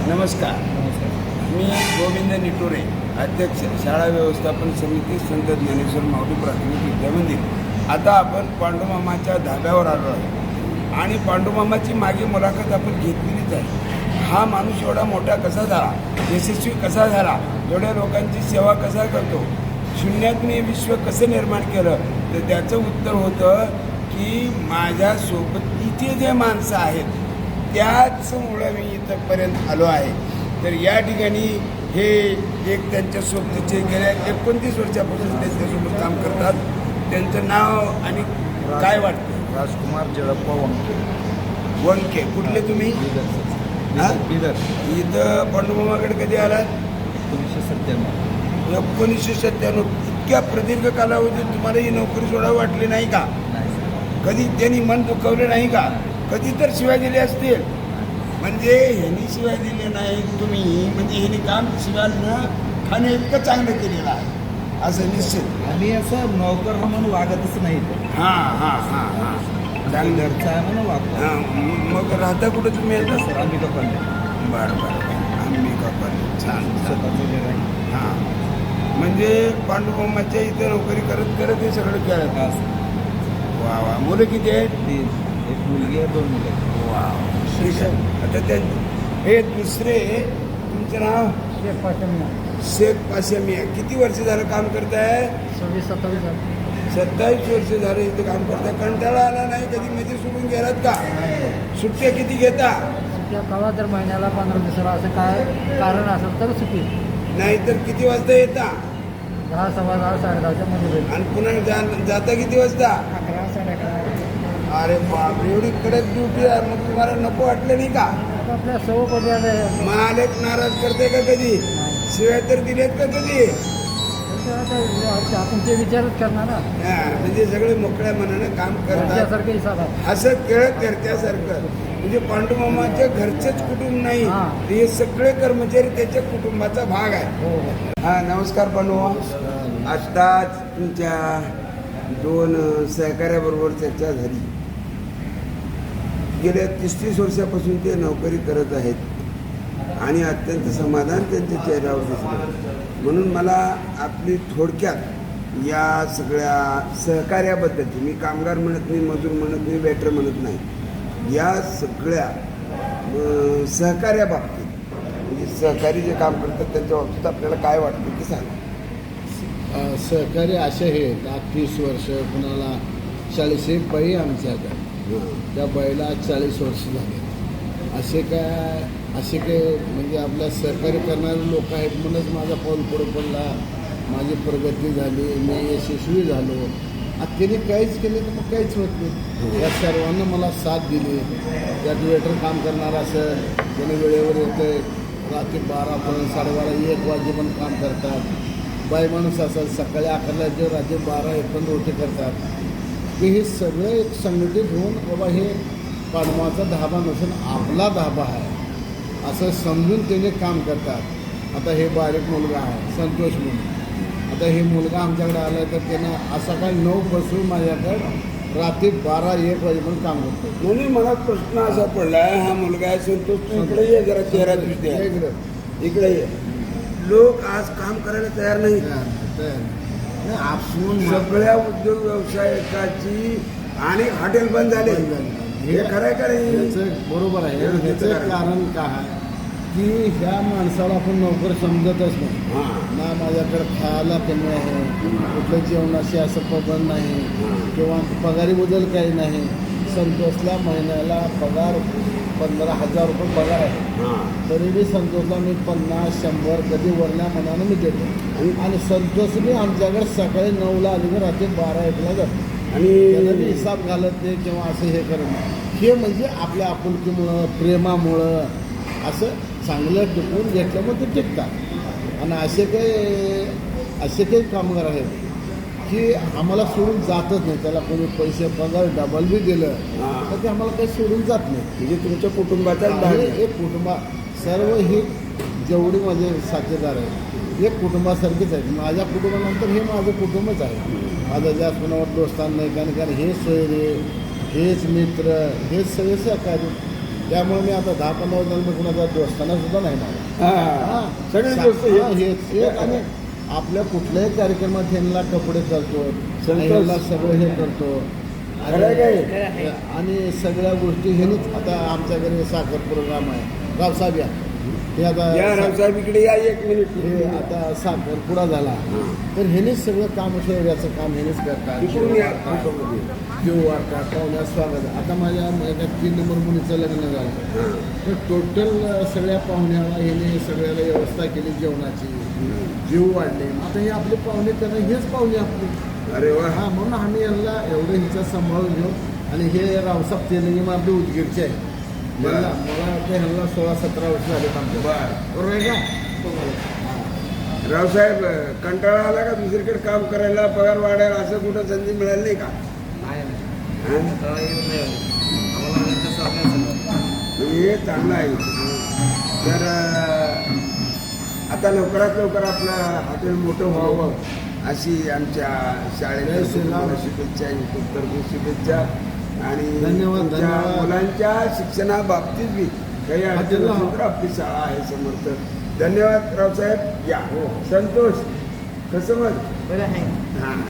नमस्कार. मी गोविंद निटोरे, अध्यक्ष शाळा व्यवस्थापन समिती संत ज्ञानेश्वर माऊली प्राथमिक विद्यामंदिर. आता आपण पांडुमामाच्या धाब्यावर आलो आहे आणि पांडुमामाची मागे मुलाखत आपण घेतलेलीच आहे. हा माणूस एवढा मोठा कसा झाला, यशस्वी कसा झाला, एवढ्या लोकांची सेवा कसा करतो, शून्यातून हे विश्व कसं निर्माण केलं, तर त्याचं उत्तर होतं की माझ्यासोबतीचे जे माणसं आहेत त्याचमुळं मी इथंपर्यंत आलो आहे. तर या ठिकाणी हे एक त्यांच्या सोबतीचे गेल्या 29 वर्षापासून त्यांच्यासोबत काम करतात. त्यांचं नाव आणि काय वाटतं? राजकुमार जळप्पा वनके. कुठले तुम्ही? बिदर. इथं पांडुमामाकडे कधी आलात? 1997. 1997. इतक्या प्रदीर्घ कालावधीत तुम्हाला ही नोकरी सोडावी वाटली नाही का? कधी त्यांनी मन दुखवलं नाही का? कधी तर शिवाय दिले असतील. म्हणजे ह्यांनी शिवाय दिले नाही तुम्ही, म्हणजे ह्यांनी काम शिवाय न खाणे इतकं चांगलं केलेलं आहे असं निश्चित. आम्ही असं नोकर म्हणून वागतच नाही. हां चांगलं घरचा आहे म्हणून वागतो. मग राहता कुठं तुम्ही येता? सर आम्ही लोकांना बरं आम्ही कपाल. छान. स्वतःचं घर आहे. हां, म्हणजे पांडुमामाच्या इथे नोकरी करत करत हे सगळं केलं. वा. मुलं किती आहेत? एक मुलगी आहे, 2 मुलं आहेत. वा. ठीक आहे. आता त्या हे दुसरे, तुमचं नाव? शेख पाशमिया. किती वर्ष झालं काम करताय? 27 वर्ष झालं इथं काम करताय. कंटाळा आला नाही कधी? मध्ये सोडून गेलात का? सुट्ट्या किती घेता? कवा तर महिन्याला 15 दिवसाला असं काय कारण असेल तर सुट्टी. नाहीतर किती वाजता येता? 10, 10:15, 10:30च्या मध्ये. आणि पुन्हा जाता किती वाजता? 11, 11:30. अरे बाप, एवढी कडक ड्युटी आहे. मग तुम्हाला नको वाटलं नाही का? आपल्या सवपदी आलं. मालक नाराज करते का कधी? शिवाय तर दिलेत का कधी? आपण ते विचारच करणार ना. म्हणजे सगळे मोकळ्या मनानं काम करतात, घरच्यासारखं हिसाब आहे. असं खेळत करत्यासारखं. म्हणजे पांडुमामाच्या घरचेच कुटुंब नाही, हे सगळे कर्मचारी त्याच्या कुटुंबाचा भाग आहे. हो. हा, नमस्कार पांडुमामा. आत्ताच तुमच्या 2 सहकार्याबरोबर चर्चा झाली. गेल्या 30 वर्षापासून ते नोकरी करत आहेत आणि अत्यंत समाधान त्यांच्या चेहऱ्यावर दिसलं. म्हणून मला आपली थोडक्यात या सगळ्या सहकार्याबद्दलची, मी कामगार म्हणत नाही, मजूर म्हणत नाही, वेटर म्हणत नाही, या सगळ्या सहकार्याबाबतीत, म्हणजे सहकारी जे काम करतात त्यांच्या बाबतीत आपल्याला काय वाटतं ते सांगा. सहकारी असे आहेत, 30 वर्ष, कुणाला 40. एक बाई आमच्याकडे, त्या बाईला 40 वर्ष झाले. असे काय म्हणजे आपल्या सहकार्य करणारे लोक आहेत म्हणूनच माझा पाऊल पुढं पडला, माझी प्रगती झाली, मी यशस्वी झालो. आता त्यांनी काहीच केले तर मग काहीच होत नाही. या सर्वांना मला साथ दिली. त्यात वेटर काम करणार असेल, त्याने वेळेवर येतं, रात्री 12पर्यंत, 12:30, 1 वाजेपर्यंत काम करतात. बाई माणूस असेल, सकाळी 11ला जे रात्री 12-1 पर्यंत रोटी करतात. की हे सगळं एक संघटित होऊन बाबा हे पांडुमामाचा धाबा नसून आपला धाबा आहे असं समजून त्याने काम करतात. आता हे बारीक मुलगा आहे, संतोष म्हणून. आता हे मुलगा आमच्याकडे आला तर त्यानं असा काय 9 पासून माझ्याकडे रात्री 12-1 वाजेपर्यंत काम करतो. म्हणून मला प्रश्न असा पडला, हा मुलगा आहे संतोष, तू इकडे ये जरा, चेहरा दृष्टी आहे, इकडे ये. लोक आज काम करायला तयार नाही. आपण सगळ्या उद्योग व्यवसायकाची आणि हॉटेल बंद झाले. हे खरं आहे का नाही? बरोबर आहे. ह्याचं कारण काय आहे की ह्या माणसाला आपण नोकर समजतच नाही ना. माझ्याकडे खायला कमी आहे, कुठलं जेवणाशी असं पबंध नाही किंवा पगारीबद्दल काही नाही. संतोषला महिन्याला पगार 15,000 रुपये पगार आहे, तरी बी संतोषला मी 50, 100 कधी वरल्या मनानं मी देतो. आणि संतोषने आमच्याकडे सकाळी 9ला आली की रात्री 12-1ला जातो. आणि त्याला हिसाब घालत नाही किंवा असं हे करत नाही. हे म्हणजे आपल्या आपुलकीमुळं, प्रेमामुळं असं चांगलं टिकून घेतल्यामुळे ते टिकतात. आणि असे काही कामगार आहेत की आम्हाला सोडून जातच नाही. त्याला कोणी पैसे पगार डबल बी दिलं तर ते आम्हाला काही सोडून जात नाही. म्हणजे तुमच्या कुटुंबाचा एक सर्व ही जेवढी माझे साथीदार आहेत एक कुटुंबासारखेच आहेत. माझ्या कुटुंबानंतर हे माझं कुटुंबच आहे. माझं जास्त कोणावर दोस्तान नाही, कारण हे सोयरे, हेच मित्र, हेच सगळे सहकारी. त्यामुळे मी आता 10-15 जन्म कुणाचा दोस्ताना सुद्धा नाही मला हा. सगळे दोस्त हा, हेच. हेच आणि आपल्या कुठल्याही कार्यक्रमात ह्यांना कपडे करतो ह्यांना सगळं हे करतो खरं आहे काय? आणि आणि सगळ्या गोष्टी ह्यांनीच आता आमच्याकडे साखर प्रोग्राम आहे रावसाहेब या हे आता या रावसाहेब इकडे या 1 मिनिट. हे आता साखरपुडा झाला तर ह्यानेच सगळं काम शहराचं काम ह्यानेच करतात इकडून या. जीव वाटतात पाहुण्यात स्वागत आता माझ्या 3 नंबर मुलीचं लग्न झालं तर टोटल सगळ्या पाहुण्याला ह्याने सगळ्याला व्यवस्था केली जेवणाची जीव वाढले आता हे आपले पाहुणे करणं हेच पाहुणे आपले अरे वा. हा म्हणून आम्ही यांना एवढं हिचा सांभाळून घेऊ आणि हे रावसाहेब तेलंगी आपले उदगीरचे आहे मला वाटतं ह्यांना 16-17 वर्ष झाले आमच्या बर. बरोबर आहे का रावसाहेब कंटाळा आला का दुसरीकडे काम करायला पगार वाढायला असं कुठं संधी मिळाली नाही का? हे चांगलं आहे. तर आता लवकरात लवकर आपलं हॉटेल मोठं व्हावं अशी आमच्या शाळेला शुभेच्छा युट्यूबतर्फे शुभेच्छा आणि धन्यवाद, तुमच्या धन्यवाद. मुलांच्या शिक्षणाबाबतीत बी काही अडचण असेल तर आपली शाळा आहे समर्थ. धन्यवाद रावसाहेब. या संतोष कसं मग बरं आहे हां